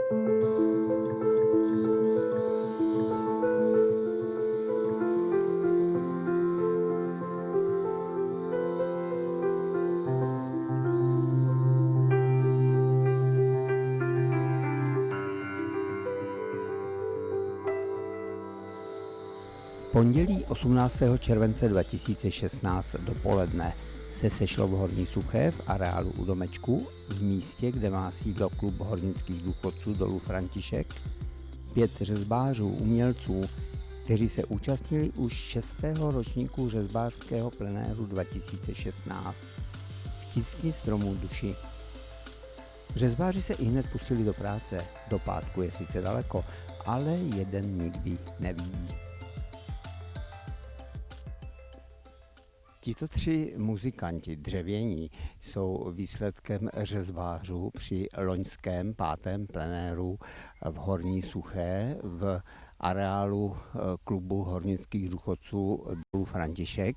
Pondělí 18. července 2016 dopoledne se sešlo v Horní Suché v areálu u domečku, v místě, kde má sídlo klub hornických důchodců Dolů František, 5 řezbářů, umělců, kteří se účastnili už 6. ročníku řezbářského plenéru 2016 v Tiskni stromů duši. Řezbáři se ihned pustili do práce. Do pátku je sice daleko, ale jeden nikdy neví. Tito 3 muzikanti dřevění jsou výsledkem řezbářů při loňském 5. plenéru v Horní Suché v areálu klubu hornických důchodců Dolů František.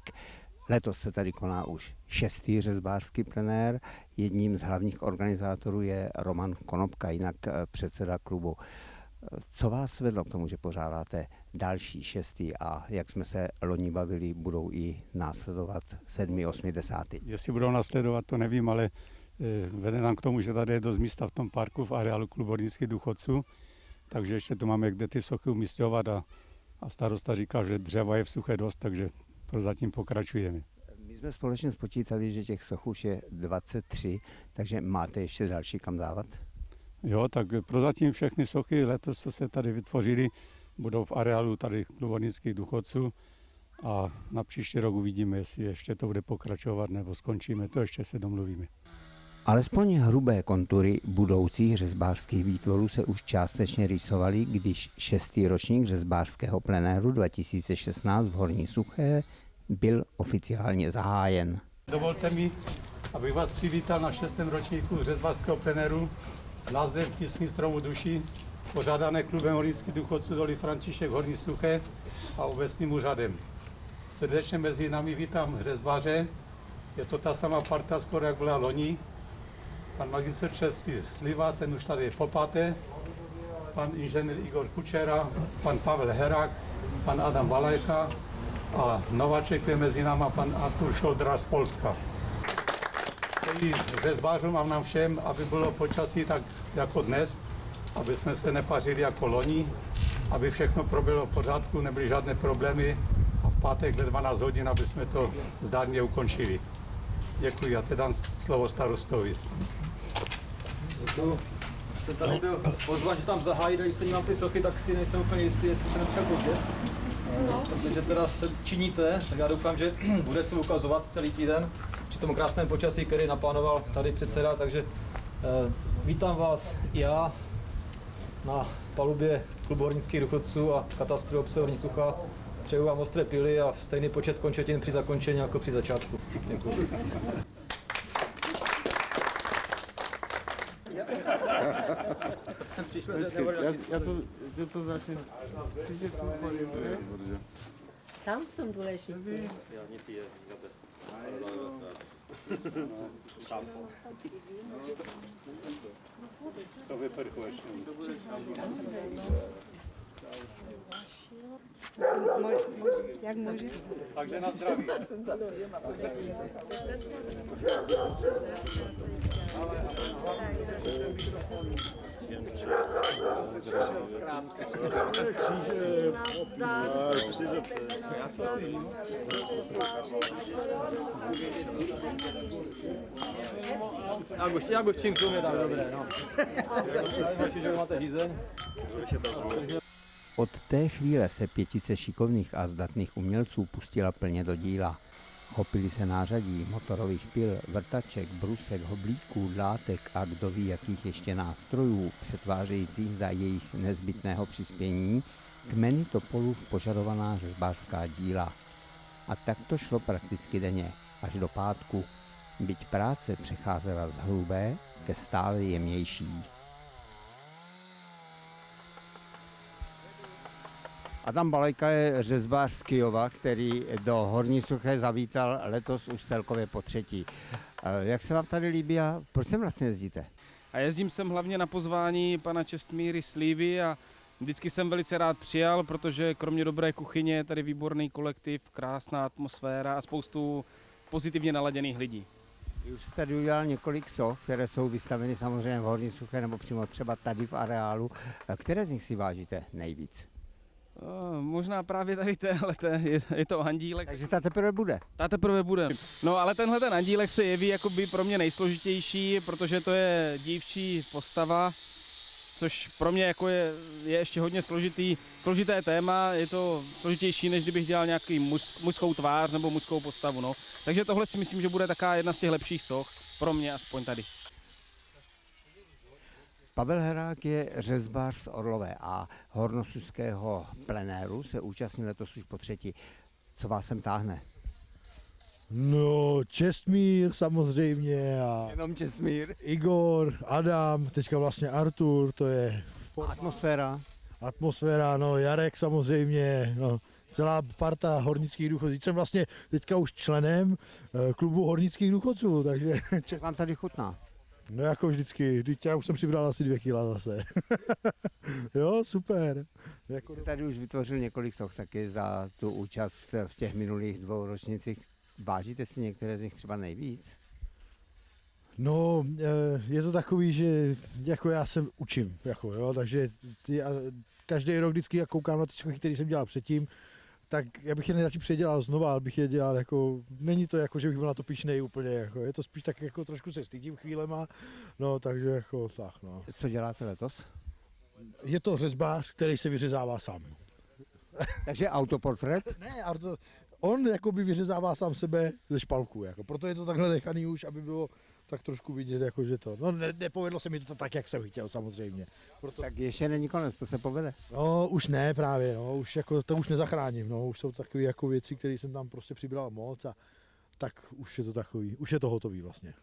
Letos se tady koná už 6. řezbářský plenér. Jedním z hlavních organizátorů je Roman Konopka, jinak předseda klubu. Co vás vedlo k tomu, že pořádáte další 6. a jak jsme se loni bavili, budou i následovat 7., 8., 10. Jestli budou následovat, to nevím, ale vede nám k tomu, že tady je dost místa v tom parku v areálu klubu hornických důchodců, takže ještě tu máme kde ty sochy umísťovat a starosta říká, že dřeva je v Suché dost, takže to zatím pokračujeme. My jsme společně spočítali, že těch soch už je 23, takže máte ještě další kam dávat? Jo, tak prozatím všechny sochy letos, co se tady vytvořily, budou v areálu tady klubu hornických důchodců a na příští rok uvidíme, jestli ještě to bude pokračovat nebo skončíme, to ještě se domluvíme. Alespoň hrubé kontury budoucích řezbářských výtvorů se už částečně rýsovaly, když 6. ročník řezbářského plenéru 2016 v Horní Suché byl oficiálně zahájen. Dovolte mi, abych vás přivítal na 6. ročníku řezbářského plenéru s názvem Tiskni stromů duši, pořádané klubem hornických důchodců Dolů František v Horní Suché a obecním úřadem. Srdečně mezi námi vítám řezbáře, je to ta sama parta, skoro jak byla loni. Pan magistr Český Sliva, ten už tady je po 5., pan inženýr Igor Kučera, pan Pavel Herák, pan Adam Valajka a nováček je mezi náma pan Artur Šoldra z Polska. Přeji řezbářům a nám všem, aby bylo počasí tak jako dnes, aby jsme se nepařili jako loni, aby všechno proběhlo v pořádku, nebyly žádné problémy a v pátek ve 12 hodin, aby jsme to zdárně ukončili. Děkuji a teď dám slovo starostovi. Děkuji. Jsem tady byl pozvan, že tam zahájí, když se dívám ty sochy, tak si nejsem úplně jistý, jestli se nepřijel pozdě. No. Protože teda se činíte, tak já doufám, že bude co ukazovat celý týden při tom krásném počasí, který naplánoval tady předseda, takže vítám vás já na palubě klubu hornických důchodců a katastru obce Horní Suchá. Přeju vám ostré pily a stejný počet končetin při zakončení jako při začátku. Děkuji. Já to začne. Tam jsou důležité. To vyprchuješ. Jak může? Takže na zdraví. Jak už činku je tak dobré, no. Že máte žízeň. Od té chvíle se 5 šikovných a zdatných umělců pustila plně do díla. Chopili se nářadí motorových pil, vrtaček, brusek, hoblíků, dlátek a kdo ví jakých ještě nástrojů, přetvářejících za jejich nezbytného přispění kmeny topolů v požadovaná řezbářská díla. A tak to šlo prakticky denně, až do pátku, byť práce přecházela z hrubé ke stále jemnější. Adam Balajka je řezbář z Kyjova, který do Horní Suché zavítal letos už celkově po 3. Jak se vám tady líbí a proč sem vlastně jezdíte? a jezdím sem hlavně na pozvání pana Čestmíry Slívy a vždycky jsem velice rád přijal, protože kromě dobré kuchyně je tady výborný kolektiv, krásná atmosféra a spoustu pozitivně naladěných lidí. Vy už jste tady udělal několik soch, které jsou vystaveny samozřejmě v Horní Suché nebo přímo třeba tady v areálu. Které z nich si vážíte nejvíc? Možná právě tady je to andílek. Takže ta teprve bude. Ta teprve bude. No ale tenhle ten andílek se jeví jako by pro mě nejsložitější, protože to je dívčí postava, což pro mě jako je ještě hodně složité téma, je to složitější, než kdybych dělal nějaký mužskou tvář nebo mužskou postavu. No. Takže tohle si myslím, že bude taková jedna z těch lepších soch, pro mě aspoň tady. Pavel Herák je řezbář z Orlové a hornosuského plenéru se účastní letos už po třetí. Co vás sem táhne? No, Čestmír samozřejmě a Jenom Čestmír. Igor, Adam, teďka vlastně Artur, to je Atmosféra. no, Jarek samozřejmě, no, celá parta hornických důchodců. Jsem vlastně teďka už členem klubu hornických důchodců, takže Vám tady chutná. no jako vždycky, teď já už jsem přibral asi 2 kila zase. Jo, super. Jako... Jste tady už vytvořil několik soch taky za tu účast v těch minulých 2 ročnících. Vážíte si některé z nich třeba nejvíc? No, je to takový, že jako já se učím, jako, jo, takže každý rok vždycky jak koukám na ty sochy, které jsem dělal předtím, tak já bych je nejradši předělal znova, ale bych je dělal jako, není to jako, že bych byl na to pyšnej úplně, jako, je to spíš tak jako trošku se stydím chvílema, no, takže jako tak, no. Co děláte letos? Je to řezbář, který se vyřezává sám. Takže autoportrét? Ne, on jakoby vyřezává sám sebe ze špalku, jako, proto je to takhle nechaný už, aby bylo tak trošku vidět, jako, že to, no nepovedlo se mi to tak, jak jsem chtěl samozřejmě. Proto... Tak ještě není konec, to se povede. No už ne právě, no, už jako, to už nezachráním, no, už jsou takové jako věci, které jsem tam prostě přibral moc a tak už je to takový, už je to hotový vlastně.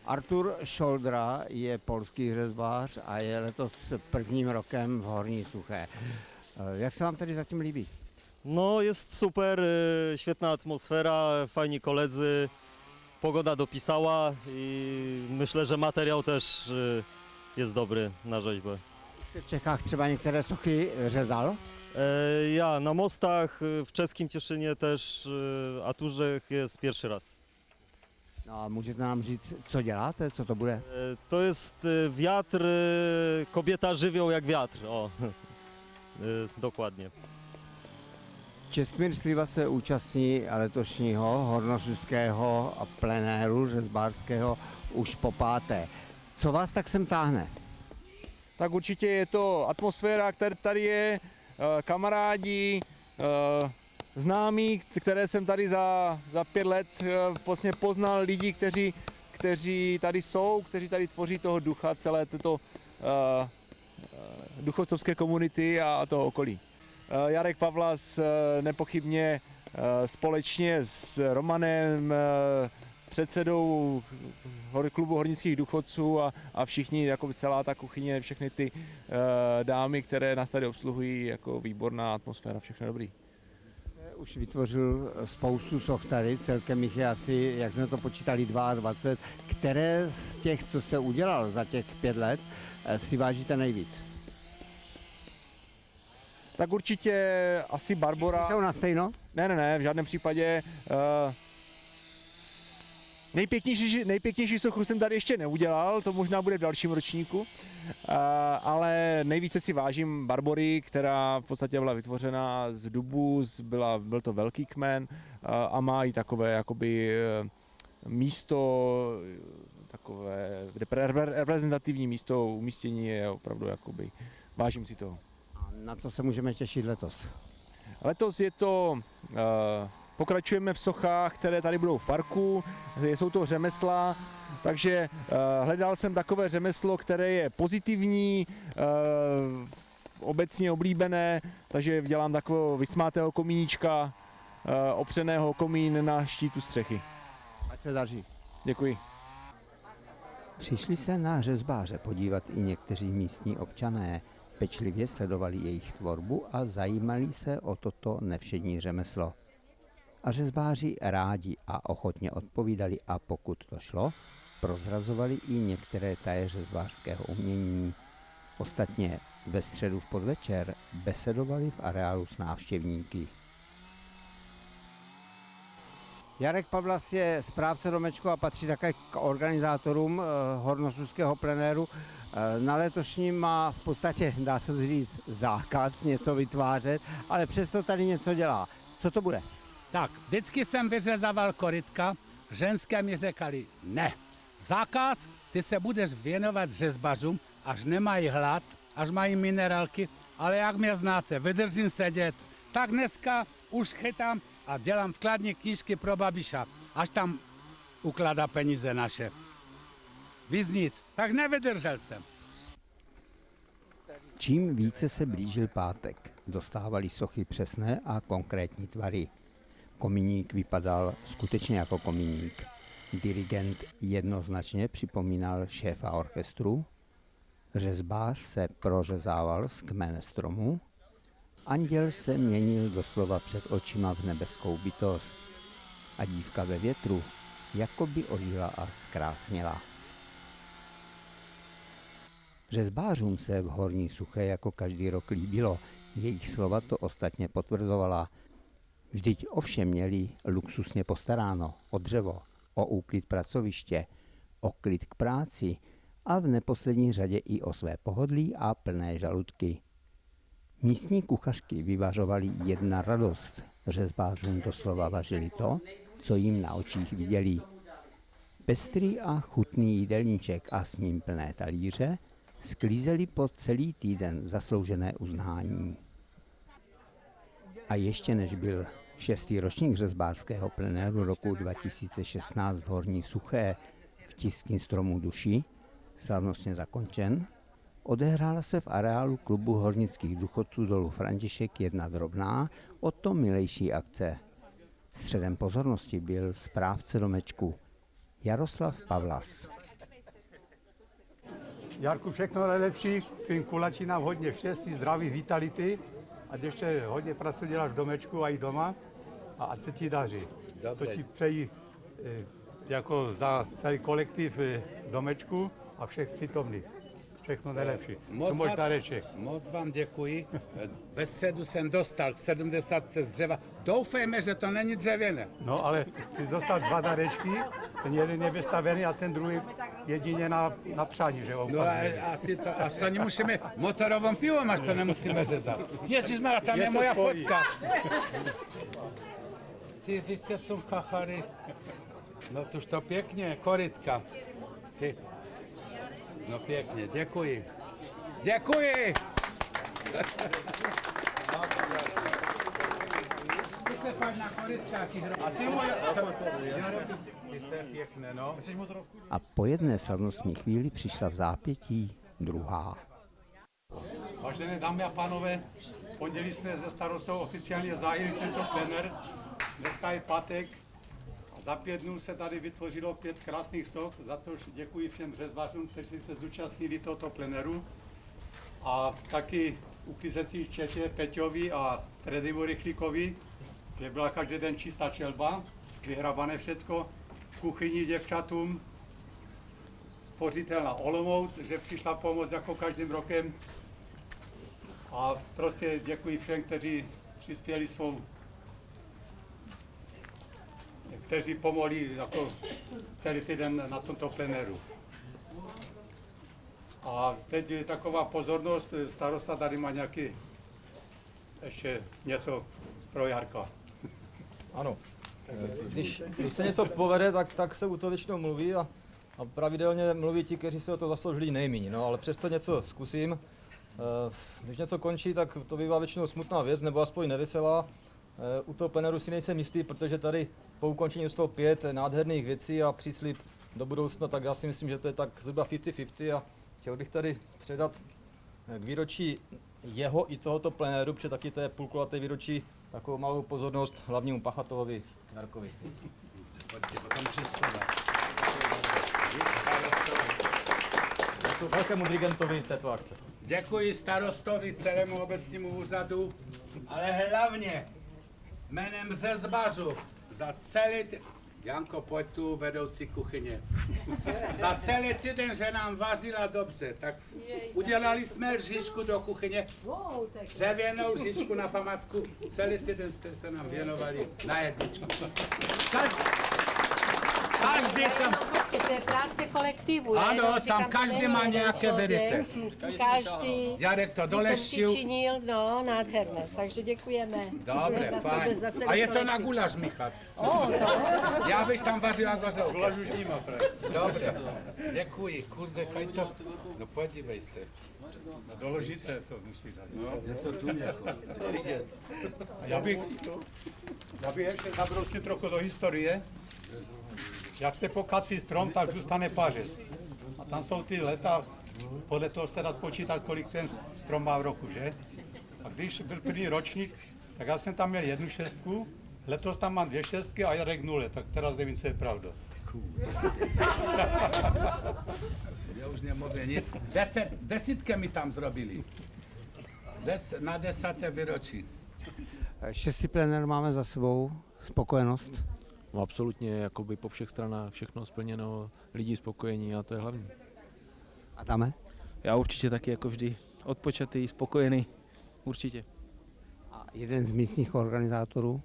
Artur Šoldra je polský řezbář a je letos prvním rokem v Horní Suché. Jak se vám tady zatím líbí? No jest super, świetna atmosfera, fajni koledzy, pogoda dopisała i myślę, że materiał też jest dobry na rzeźbę. Jste v Čechách třeba některé sochy řezal? Ja na mostach, w czeskim Cieszynie też, a Turzech jest pierwszy raz. No a můžete nám říct, co děláte, co to bude? To jest wiatr, kobieta żywioł jak wiatr, o, dokładnie. Čestmír Slíva se účastní letošního hornosuského plenéru řezbářského už po 5. Co vás tak sem táhne? Tak určitě je to atmosféra, která tady je, kamarádi, známí, které jsem tady za 5 let vlastně poznal, lidi, kteří tady jsou, kteří tady tvoří toho ducha celé této duchovcovské komunity a toho okolí. Jarek Pavlas nepochybně společně s Romanem, předsedou klubu hornických důchodců a všichni, jako celá ta kuchyně, všechny ty dámy, které nás tady obsluhují, jako výborná atmosféra, všechno dobrý. Jste už vytvořil spoustu soch tady, celkem jich je asi, jak jsme to počítali, 22. Které z těch, co jste udělal za těch 5 let, si vážíte nejvíc? Tak určitě asi Barbora. Jsou na stejno? Ne, v žádném případě. Nejpěknější sochu jsem tady ještě neudělal, to možná bude v dalším ročníku, ale nejvíce si vážím Barbory, která v podstatě byla vytvořena z dubu, byl to velký kmen a má i takové jakoby místo, takové reprezentativní místo, umístění je opravdu jakoby, vážím si toho. Na co se můžeme těšit letos? Letos je to, pokračujeme v sochách, které tady budou v parku, jsou to řemesla, takže hledal jsem takové řemeslo, které je pozitivní, obecně oblíbené, takže dělám takového vysmátého komíníčka, opřeného komín na štítu střechy. Ať se daří. Děkuji. Přišli se na řezbáře podívat i někteří místní občané. Pečlivě sledovali jejich tvorbu a zajímali se o toto nevšední řemeslo. A řezbáři rádi a ochotně odpovídali a pokud to šlo, prozrazovali i některé taje řezbářského umění. Ostatně ve středu v podvečer besedovali v areálu s návštěvníky. Jarek Pavlas je správce domečku a patří také k organizátorům hornosuského plenéru. Na letošním má v podstatě, dá se říct, zákaz něco vytvářet, ale přesto tady něco dělá. Co to bude? Tak, vždycky jsem vyřezával korytka, ženské mi řekali, ne, zákaz, ty se budeš věnovat řezbařům, až nemají hlad, až mají minerálky, ale jak mě znáte, vydržím sedět, tak dneska už chytám a dělám vkladní knížky pro Babiša, až tam ukládá peníze naše. Víc nic, tak nevydržel jsem. Čím více se blížil pátek, dostávali sochy přesné a konkrétní tvary. Komíník vypadal skutečně jako komíník. Dirigent jednoznačně připomínal šéfa orchestru, řezbář se prořezával z kmene stromu, anděl se měnil doslova před očima v nebeskou bytost a dívka ve větru jakoby ožila a zkrásněla. Řezbářům se v Horní Suché jako každý rok líbilo, jejich slova to ostatně potvrzovala. Vždyť ovšem měli luxusně postaráno o dřevo, o úklid pracoviště, o klid k práci a v neposlední řadě i o své pohodlí a plné žaludky. Místní kuchařky vyvařovali jedna radost, řezbářům doslova vařili to, co jim na očích viděli. Pestrý a chutný jídelníček a s ním plné talíře sklízeli po celý týden zasloužené uznání. A ještě než byl 6. ročník řezbářského plenéru roku 2016 v Horní Suché v Tiským stromu duši slavnostně zakončen, odehrála se v areálu klubu hornických důchodců dolu František jedna drobná, o to milejší akce. Středem pozornosti byl správce domečku Jaroslav Pavlas. Jarku, všechno nejlepší, tvým kulačinám hodně štěstí, zdraví, vitality, ať ještě hodně pracu děláš v domečku a i doma a ať se ti daří. To ti přeji jako za celý kolektiv domečku a všech přítomných. Všechno nejlepší. Moc vám děkuji. Ve středu jsem dostal k 70 z dřeva. Doufejme, že to není dřevěné. No ale ty jsi dostal 2 darečky, ten jeden je vystavený a ten druhý jedině na přání, že jo? No až to nemusíme motorovým pivem, až to nemusíme řezat. Ježišmarja, tam je moja tvojí. fotka. Ty, vy jste jsou chachary. No tož to pěkně, korytka. Ty. No pěkně, děkuji. Děkuji! Ty se pak na korytkách hrát. A ty moje... Ty, to je pěkné, no. A po jedné slavnostní chvíli přišla v zápětí druhá. Vážené dámy a pánové, v pondělí jsme se starostou oficiálně zahájili tento plenér. Dneska je pátek a za 5 dnů se tady vytvořilo 5 krásných soch, za což děkuji všem řezbářům, kteří se zúčastnili tohoto plenéru. A taky uklízecí četě Peťovi a Fredimu Rychlíkovi, že byla každý den čistá čelba, vyhrabané všecko, v kuchyni děvčatům, spořitelná Olomouc, že přišla pomoc jako každým rokem. A prostě děkuji všem, kteří přispěli kteří pomohli jako celý týden na tomto plenéru. A teď je taková pozornost, starosta tady má nějaký ještě něco pro Jarka. Ano. Když se něco povede, tak se u toho většinou mluví a pravidelně mluví ti, kteří se o to zasloužili nejméně. No, ale přesto něco zkusím. Když něco končí, tak to bývá většinou smutná věc, nebo aspoň neveselá. U toho plenéru si nejsem jistý, protože tady po ukončení z toho 5 nádherných věcí a příslib do budoucna, tak já si myslím, že to je tak zhruba 50-50 a chtěl bych tady předat k výročí jeho i tohoto plenéru, protože taky to je půlkulaté výročí, takovou malou pozornost hlavnímu pachatelovi Jarkovi. Velkému dirigentovi této akce. Děkuji starostovi, celému obecnímu úřadu, ale hlavně jménem řezbařů za celý Janko, pojď tu, vedoucí kuchyně. Za celý týden, že nám vařila dobře, tak udělali jsme lžičku do kuchyně, dřevěnou lžičku na památku. Celý týden jste se nám věnovali na jedničku. Každý tam... To je práce kolektivu. Ano, tam každý má nějaké vedete. Každý. Jarek to Jsem dolešil. ti činil, no, nádherné. Takže děkujeme. Dobre, fajn. A je to na guláš, Michal. Já bych tam vařila gořelky. Guláš už nemá, Dobre, děkuji. Kurde, kaj to... No podívej se. do ložice to musí dát. Je to tu jako. Já bych ještě zabrousil trochu do historie. Jak se pokazí strom, tak zůstane pařez. A tam jsou ty leta, podle toho se dá spočítat, kolik ten strom má v roku, že? A když byl první ročník, tak já jsem tam měl 1 šestku, letos tam mám 2 šestky a Jarek 0, tak teraz nevím, co je pravda. Já už nemluvím nic. Desítky mi tam zrobili. Na 10. výročí. 6. plenér máme za sebou, spokojenost. No, absolutně, jakoby po všech stranách všechno splněno, lidi spokojení a to je hlavní. Adame? Já určitě taky jako vždy odpočatý, spokojený, určitě. A jeden z místních organizátorů?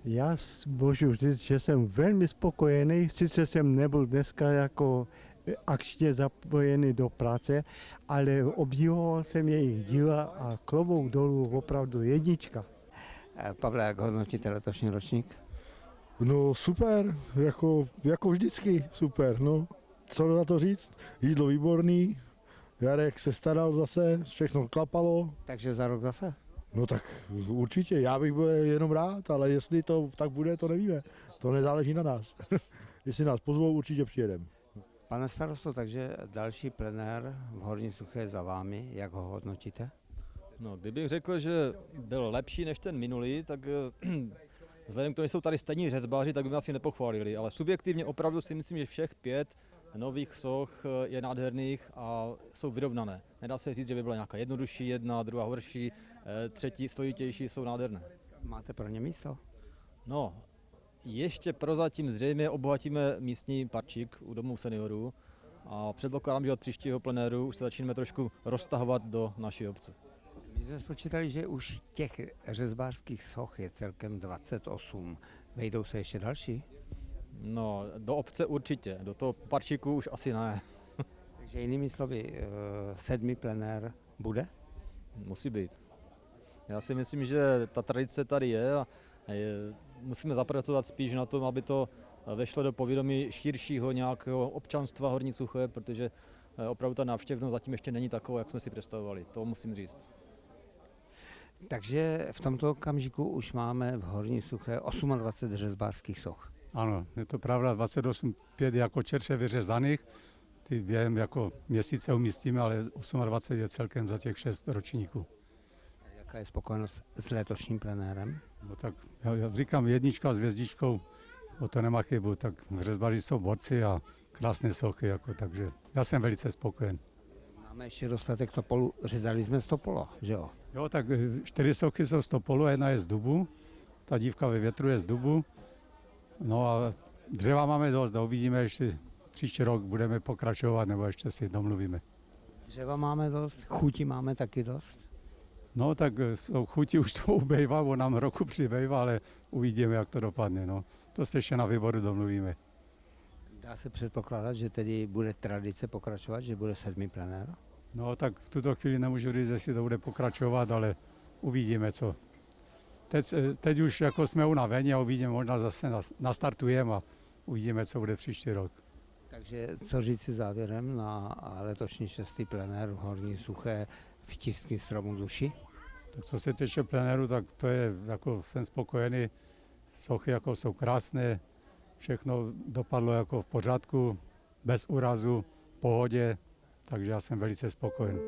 Já můžu říct, že jsem velmi spokojený, sice jsem nebyl dneska jako akčně zapojený do práce, ale obdivoval jsem jejich díla a klobouk dolů opravdu jednička. Pavle, jak hodnotíte letošní ročník? No super, jako vždycky super, no. Co na to říct? Jídlo výborný, Jarek se staral zase, všechno klapalo. Takže za rok zase? No tak určitě, já bych byl jenom rád, ale jestli to tak bude, to nevíme. To nezáleží na nás. Jestli nás pozvou, určitě přijedeme. Pane starosto, takže další plenér v Horní Suché za vámi, jak ho hodnotíte? No, kdybych řekl, že byl lepší než ten minulý, tak vzhledem k tomu, že jsou tady stejní řezbáři, tak by mě asi nepochválili, ale subjektivně opravdu si myslím, že všech 5 nových soch je nádherných a jsou vyrovnané. Nedá se říct, že by byla nějaká jednodušší, jedna, druhá horší, třetí složitější, jsou nádherné. Máte pro ně místo? No, ještě prozatím zřejmě obohatíme místní parčík u domů seniorů a předpokládám, že od příštího plenéru už se začínáme trošku roztahovat do naší obce. My jsme spočítali, že už těch řezbářských soch je celkem 28. Vejdou se ještě další? No, do obce určitě, do toho parčíku už asi ne. Takže jinými slovy, 7. plenér bude? Musí být. Já si myslím, že ta tradice tady je a musíme zapracovat spíš na tom, aby to vešlo do povědomí širšího nějakého občanstva Horní Suché, protože opravdu ta návštěvnost zatím ještě není taková, jak jsme si představovali. To musím říct. Takže v tomto okamžiku už máme v Horní Suché 28 řezbářských soch. Ano, je to pravda, 28 5 jako čerstvě vyřezaných, ty během jako měsíce umístíme, ale 28 je celkem za těch 6 ročníků. Jaká je spokojenost s letošním plenérem? No tak já říkám 1 s hvězdičkou, o to nemá chybu, tak řezbaři jsou borci a krásné sochy, jako, takže já jsem velice spokojen. Máme ještě dostatek topolu, řezali jsme z topola, že jo? Jo, tak 4 sochy jsou z topolu, 1 je z dubu, ta dívka ve větru je z dubu, no a dřeva máme dost, uvidíme, ještě příští rok budeme pokračovat, nebo ještě si domluvíme. Dřeva máme dost, chuti máme taky dost. No tak chuti už to ubejvá, on nám roku přibejvá, ale uvidíme, jak to dopadne. No. To se ještě na výboru domluvíme. Dá se předpokládat, že tedy bude tradice pokračovat, že bude 7. plenér? No tak v tuto chvíli nemůžu říct, jestli to bude pokračovat, ale uvidíme, co. Teď už jako jsme unavení a uvidíme, možná zase nastartujeme a uvidíme, co bude příští rok. Takže co říct si závěrem na letošní 6. plenér v Horní Suché v Tiskni stromu duši? Tak co se týče plenéru, tak to je, jako jsem spokojený, sochy jako jsou krásné, všechno dopadlo jako v pořádku, bez úrazu, v pohodě, takže já jsem velice spokojen.